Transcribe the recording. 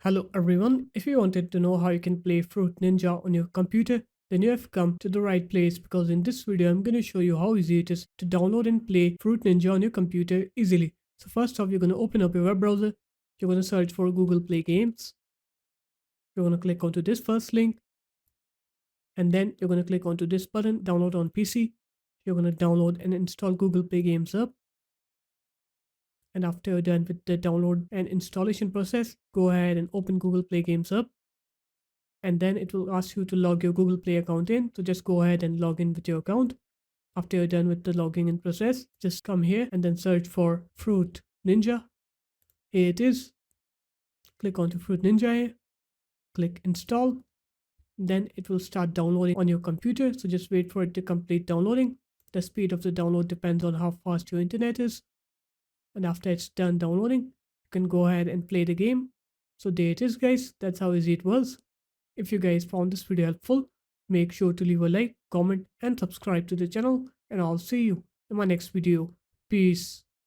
Hello everyone, if you wanted to know how you can play Fruit Ninja on your computer, then you have come to the right place because in this video I'm going to show you how easy it is to download and play Fruit Ninja on your computer easily. So first off, you're going to open up your web browser, you're going to search for Google Play Games, you're going to click onto this first link, and then you're going to click onto this button, download on PC. You're going to download and install Google Play Games up. And after you're done with the download and installation process, go ahead and open Google Play Games up. And then it will ask you to log your Google Play account in. So just go ahead and log in with your account. After you're done with the logging in process, just come here and then search for Fruit Ninja. Here it is. Click onto Fruit Ninja here. Click install. Then it will start downloading on your computer. So just wait for it to complete downloading. The speed of the download depends on how fast your internet is. And after it's done downloading, you can go ahead and play the game. So there it is, guys. That's how easy it was. If you guys found this video helpful, make sure to leave a like, comment, and subscribe to the channel. And I'll see you in my next video. Peace.